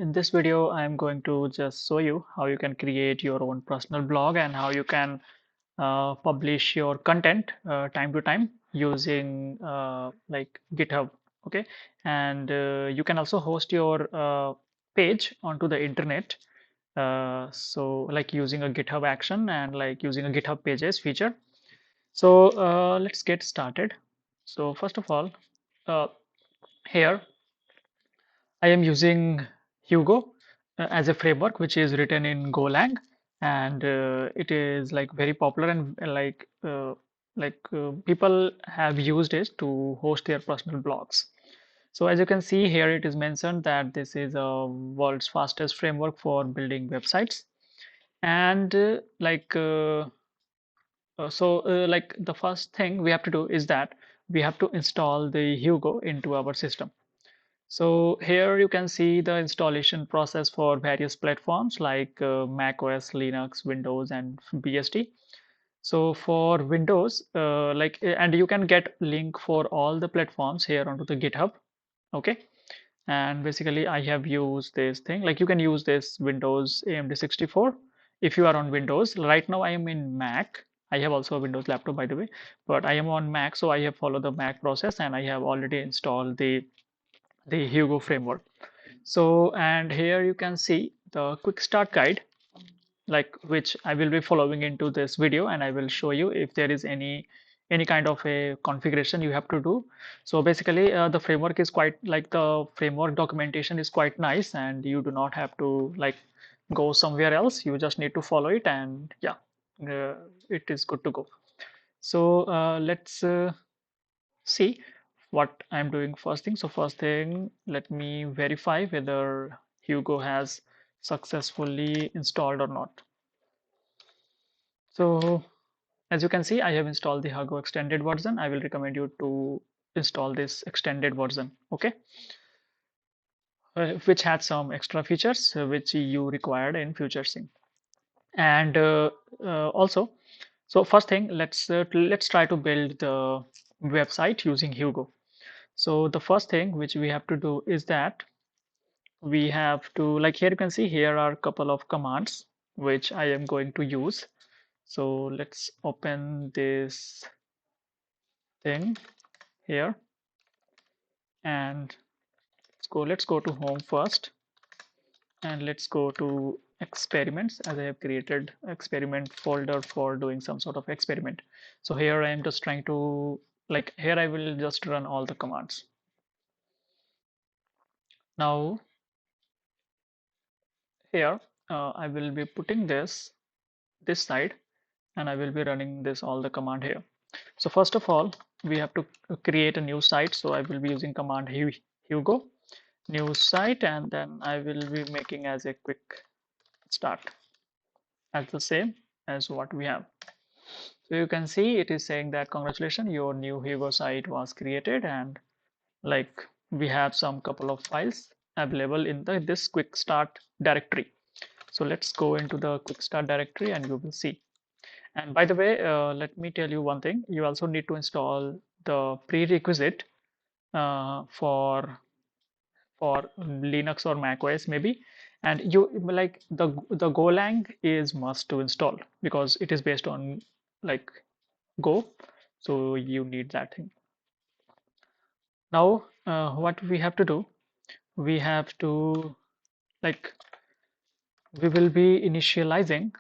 In this video, I'm going to just show you how you can create your own personal blog and how you can publish your content time to time using like GitHub. Okay, and you can also host your page onto the internet. So like using a GitHub action and like using a GitHub pages feature. So let's get started. So first of all, uh, here I am using Hugo as a framework, which is written in Golang, and it is like very popular and people have used it to host their personal blogs. So as you can see here, it is mentioned that this is a world's fastest framework for building websites, and like the first thing we have to do is that we have to install the Hugo into our system. So here you can see the installation process for various platforms like Mac OS, Linux, Windows, and BSD. So for Windows, and you can get link for all the platforms here onto the GitHub. Okay. And basically I have used this thing, like you can use this Windows AMD 64 if you are on Windows. Right now I am in Mac. I have also a Windows laptop, by the way, but I am on Mac, so I have followed the Mac process and I have already installed the Hugo framework. So, and here you can see the quick start guide, like which I will be following into this video, and I will show you if there is any kind of a configuration you have to do. So basically, the framework is quite like the framework documentation is quite nice, and you do not have to like go somewhere else. You just need to follow it, and yeah, it is good to go. So let's see what I'm doing first thing. So first thing, let me verify whether Hugo has successfully installed or not. So as you can see, I have installed the Hugo extended version. I will recommend you to install this extended version, okay, which had some extra features which you required in future sim. And also, so first thing, let's try to build the website using Hugo. So the first thing which we have to do is that we have to, like, here you can see here are a couple of commands which I am going to use. So let's open this thing here and let's go to home first, and let's go to experiments, as I have created experiment folder for doing some sort of experiment. So here I am just trying to, like, here I will just run all the commands. Now here I will be putting this side, and I will be running this all the command here. So first of all, we have to create a new site. So I will be using command Hugo new site, and then I will be making as a quick start as the same as what we have. So you can see it is saying that congratulations, your new Hugo site was created, and like we have some couple of files available in this quick start directory. So let's go into the quick start directory and you will see. And by the way, let me tell you one thing. You also need to install the prerequisite for Linux or Mac OS maybe. And you, like, the Golang is must to install because it is based on like Go. So you need that thing. Now, what we have to do, we have to, like, we will be initializing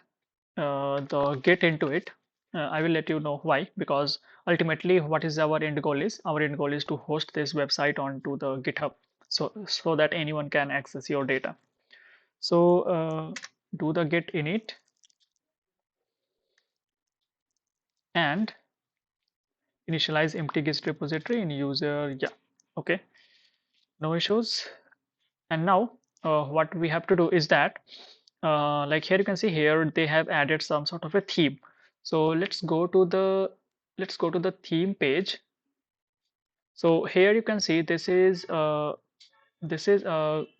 the get into it. I will let you know why, because ultimately what is our end goal is, our end goal is to host this website onto the GitHub, so that anyone can access your data. So do the get init and initialize empty git repository in user. Yeah, okay, no issues. And now what we have to do is that like here you can see here they have added some sort of a theme. So let's go to the theme page. So here you can see this is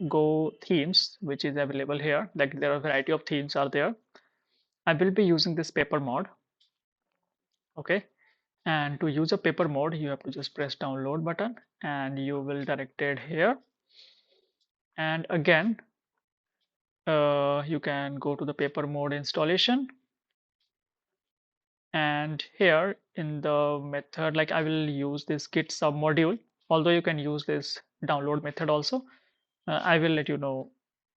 Go themes which is available here. Like there are a variety of themes are there. I will be using this paper mode. Okay, and to use a paper mode you have to just press download button and you will direct it here, and again you can go to the paper mode installation, and here in the method, like I will use this git sub module, although you can use this download method also. I will let you know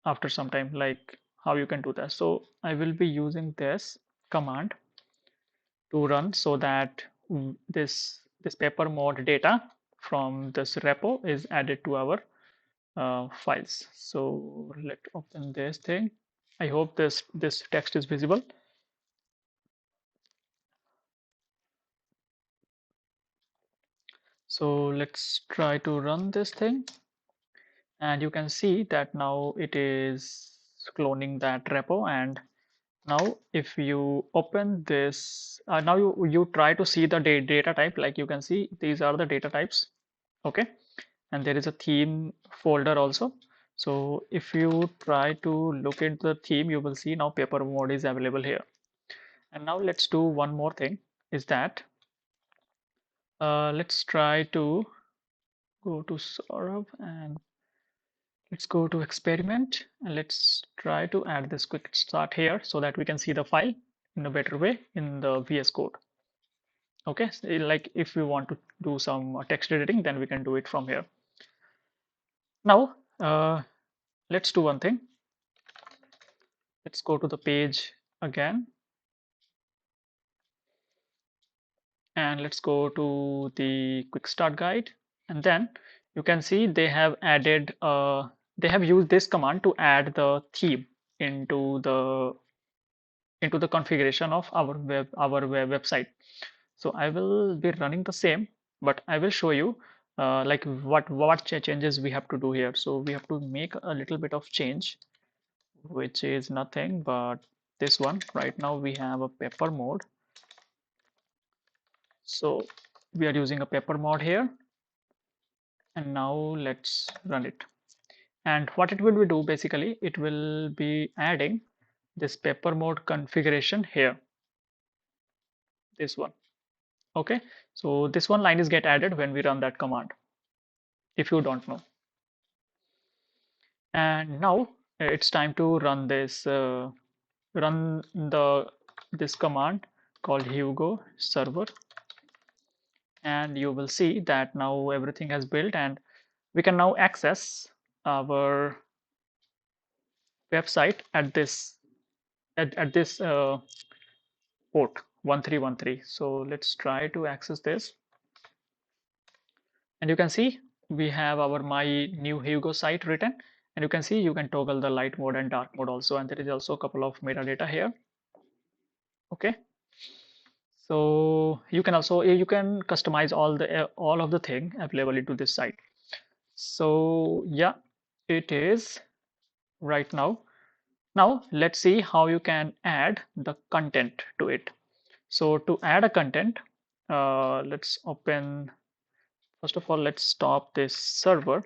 after some time like how you can do that. So I will be using this command to run so that this paper mode data from this repo is added to our files. So let's open this thing. I hope this text is visible. So let's try to run this thing, and you can see that now it is cloning that repo. And now if you open this, now you try to see the data type. Like you can see these are the data types. Okay, and there is a theme folder also. So if you try to look into the theme, you will see now paper mode is available here. And now let's do one more thing, is that let's try to go to Saurabh, and let's go to experiment, and let's try to add this quick start here so that we can see the file in a better way in the VS Code. Okay, so like if we want to do some text editing, then we can do it from here. Now let's do one thing. Let's go to the page again, and let's go to the quick start guide, and then you can see they have added they have used this command to add the theme into the configuration of our website. So I will be running the same, but I will show you like what changes we have to do here. So we have to make a little bit of change, which is nothing but this one. Right now we have a paper mode, so we are using a paper mode here, and now let's run it. And what it will be do, basically it will be adding this paper mode configuration here, this one. Okay, so this one line is get added when we run that command, if you don't know. And now it's time to run this command called Hugo server, and you will see that now everything has built, and we can now access our website at this port 1313. So let's try to access this, and you can see we have our my new Hugo site written, and you can see you can toggle the light mode and dark mode also, and there is also a couple of metadata here. Okay, so you can also you can customize all of the thing available into this site. So yeah, it is right now. Now let's see how you can add the content to it. So to add a content, let's open, first of all let's stop this server,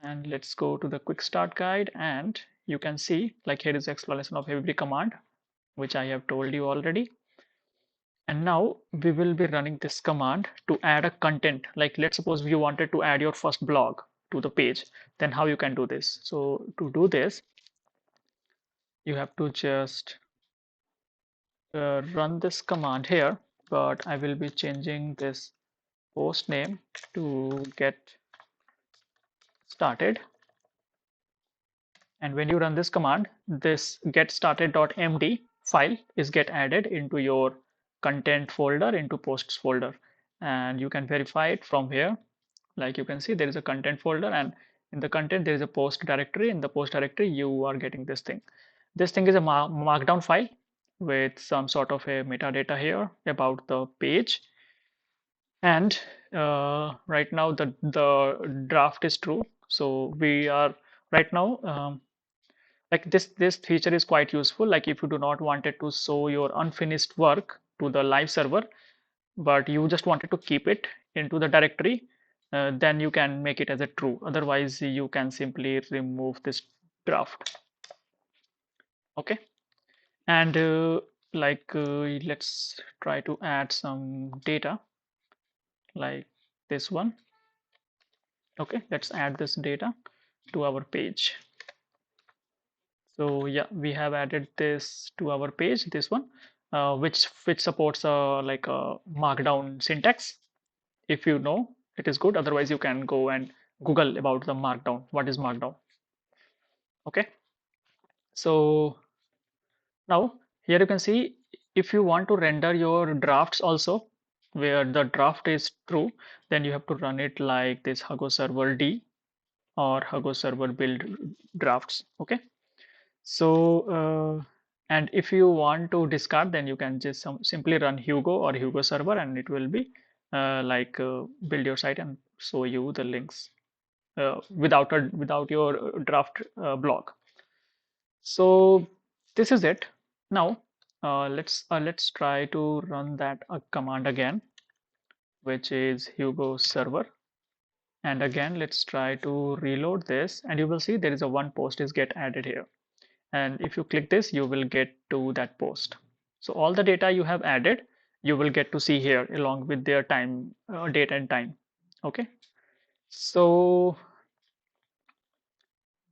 and let's go to the quick start guide, and you can see like here is the explanation of every command which I have told you already. And now we will be running this command to add a content. Like let's suppose you wanted to add your first blog to the page, then how you can do this. So to do this, you have to just run this command here, but I will be changing this post name to get started. And when you run this command, this get started.md file is get added into your content folder, into posts folder, and you can verify it from here. Like you can see there is a content folder, and in the content there is a post directory. In the post directory you are getting this thing. This thing is a markdown file with some sort of a metadata here about the page. And right now the draft is true, so we are right now like this feature is quite useful. Like if you do not wanted to show your unfinished work to the live server, but you just wanted to keep it into the directory, then you can make it as a true. Otherwise you can simply remove this draft. Okay, and let's try to add some data like this one. Okay, let's add this data to our page. So yeah, we have added this to our page, this one, which supports like a markdown syntax. If you know, it is good. Otherwise, you can go and Google about the markdown. What is markdown? Okay. So now here you can see, if you want to render your drafts also, where the draft is true, then you have to run it like this Hugo server D or Hugo server build drafts. Okay. So, and if you want to discard, then you can just simply run Hugo or Hugo server, and it will be build your site and show you the links without your draft blog. So this is it. Now let's try to run that command again, which is Hugo server. And again, let's try to reload this, and you will see there is a one post is get added here. And if you click this, you will get to that post. So all the data you have added, you will get to see here along with their time, date and time. Okay. So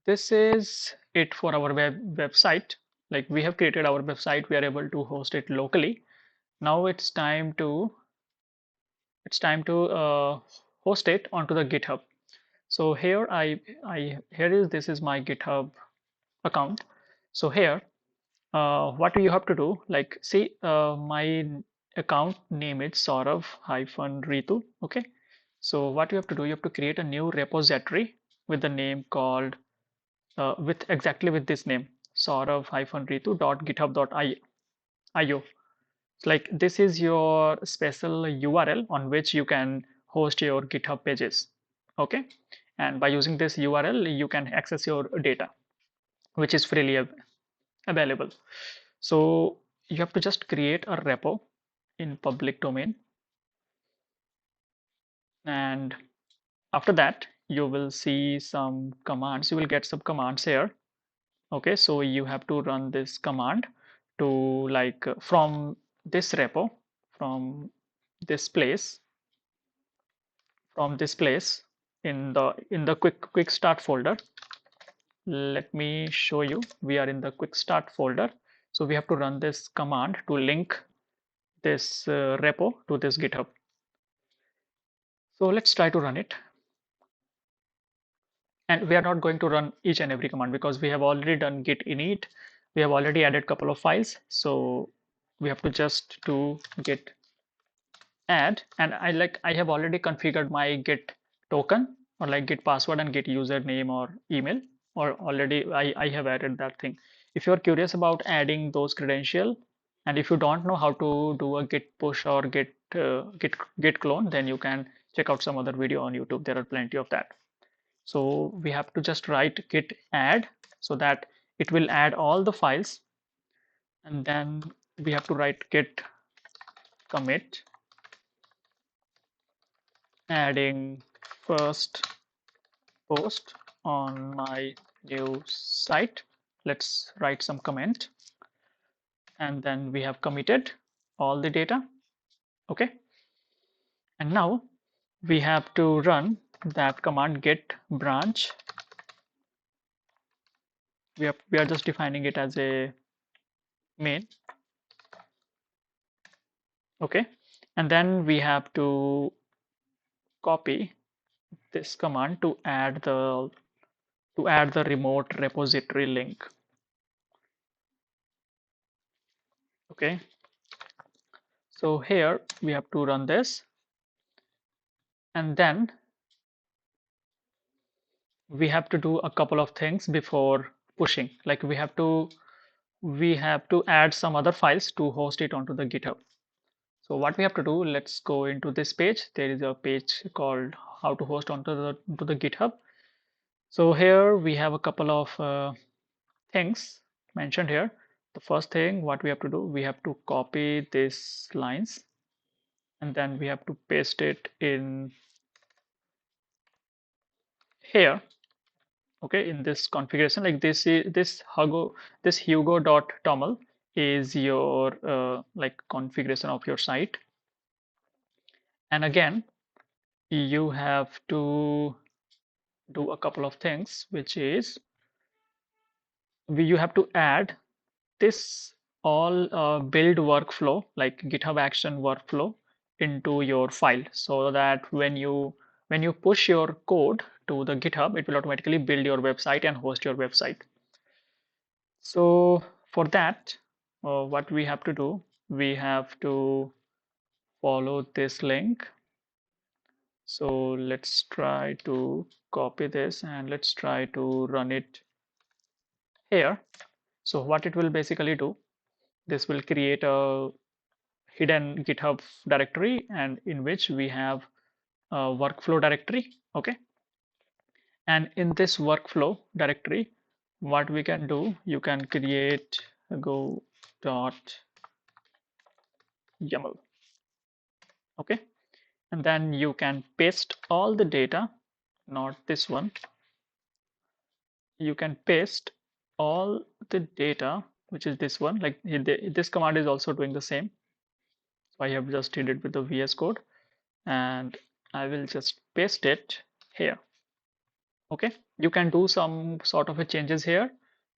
this is it for our website. Like, we have created our website, we are able to host it locally. Now it's time to host it onto the GitHub. So here this is my GitHub account. So here, what you have to do, like, see, my account name is Saurav hyphen Ritu. Okay. So what you have to do, you have to create a new repository with the name called with exactly with this name, Saurav hyphen Ritu dot github.io. Like, this is your special URL on which you can host your GitHub pages. Okay. And by using this URL, you can access your data, which is freely available. So you have to just create a repo in public domain, and after that you will see some commands. You will get some commands here. Okay, so you have to run this command to, like, from this repo, from this place, in the quick start folder. Let me show you. We are in the quick start folder. So we have to run this command to link this repo to this GitHub. So let's try to run it. And we are not going to run each and every command because we have already done git init. We have already added a couple of files. So we have to just do git add. And I have already configured my git token, or like git password and git username or email, or already I have added that thing. If you're curious about adding those credential, and if you don't know how to do a git push or git clone, then you can check out some other video on YouTube. There are plenty of that. So we have to just write git add so that it will add all the files, and then we have to write git commit adding first post on my new site. Let's write some comment, and then we have committed all the data. Okay, and now we have to run that command git branch. We are just defining it as a main. Okay, and then we have to copy this command to add the remote repository link. Okay, so here we have to run this, and then we have to do a couple of things before pushing. Like, we have to add some other files to host it onto the GitHub. So what we have to do, let's go into this page. There is a page called how to host onto the GitHub. So here we have a couple of things mentioned here. The first thing what we have to do, we have to copy these lines, and then we have to paste it in here. Okay, in this configuration, like this Hugo.toml is your like configuration of your site. And again, you have to do a couple of things, which is you have to add this all build workflow, like GitHub action workflow, into your file, so that when you push your code to the GitHub, it will automatically build your website and host your website. So for that, what we have to do, we have to follow this link. So let's try to copy this and let's try to run it here. So what it will basically do, this will create a hidden GitHub directory, and in which we have a workflow directory. Okay. And in this workflow directory, what we can do, you can create go.yaml. Okay. And then you can paste all the data, not this one. You can paste all the data, which is this one. Like this command is also doing the same. So I have just did it with the VS Code, and I will just paste it here. Okay, you can do some sort of a changes here,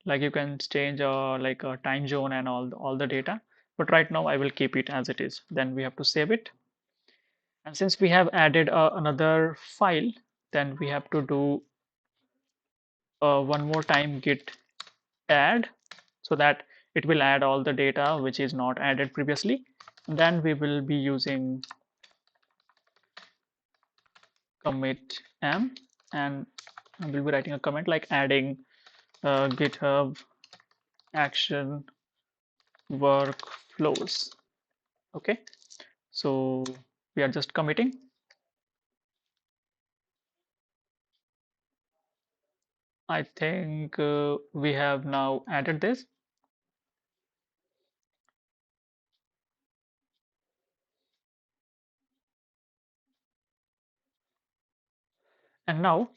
like you can change like a time zone and all the data, but right now I will keep it as it is. Then we have to save it, and since we have added another file, then we have to do one more time git add, so that it will add all the data which is not added previously. And then we will be using commit m, and we'll be writing a comment like adding GitHub action workflows. Okay, so we are just committing. I think we have now added this, and now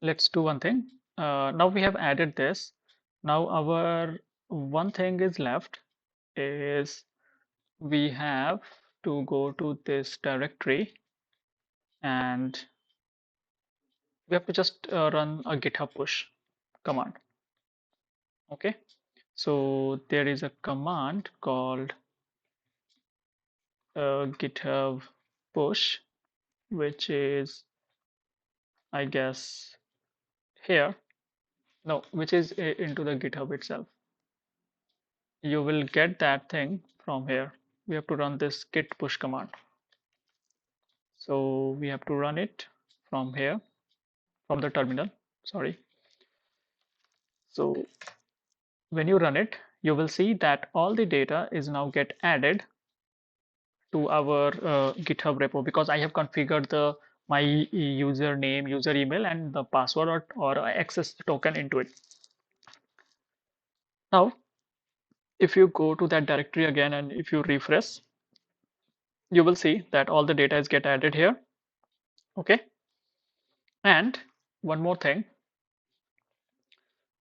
let's do one thing. Now we have added this. Now our one thing is left is we have to go to this directory, and we have to just run a GitHub push command. Okay, so there is a command called GitHub push, which is, I guess, here. No, which is into the GitHub itself. You will get that thing from here. We have to run this git push command. So we have to run it from here, from the terminal. Sorry. So when you run it, you will see that all the data is now get added to our GitHub repo, because I have configured the my username, user email, and the password or access token into it. Now, if you go to that directory again and if you refresh, you will see that all the data is get added here. Okay. And one more thing,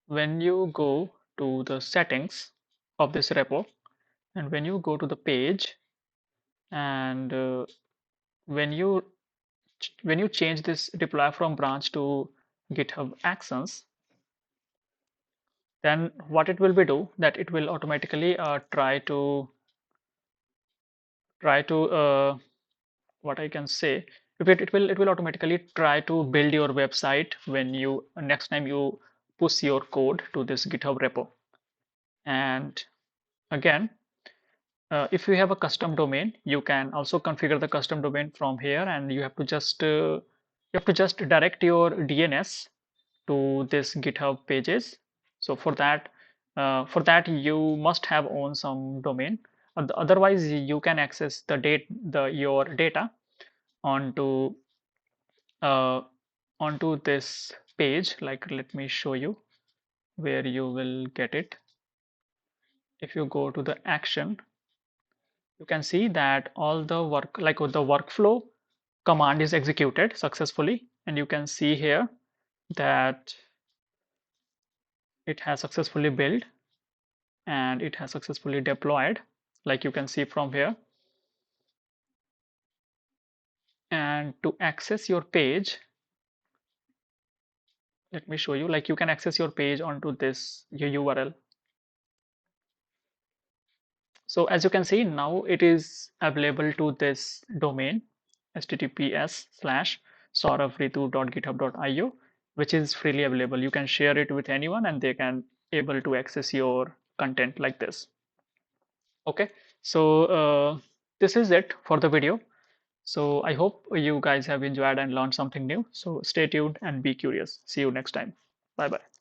when you go to the settings of this repo, and when you go to the page, and when you change this deploy from branch to GitHub actions, then what it will be do, that it will automatically try to what I can say, it will automatically try to build your website when you next time you push your code to this GitHub repo. And again, if you have a custom domain, you can also configure the custom domain from here, and you have to just direct your DNS to this GitHub pages. So for that you must have owned some domain. Otherwise, you can access your data onto uh, onto this page. Like, let me show you where you will get it. If you go to the action, you can see that all the work, like the workflow command, is executed successfully, and you can see here that it has successfully built and it has successfully deployed, like you can see from here. And to access your page, Let me show you. Like you can access your page onto this your URL. So as you can see now it is available to this domain https://sauravritu.github.io, which is freely available. You can share it with anyone and they can able to access your content like this. Okay, so this is it for the video. So I hope you guys have enjoyed and learned something new. So stay tuned and be curious. See you next time. Bye bye.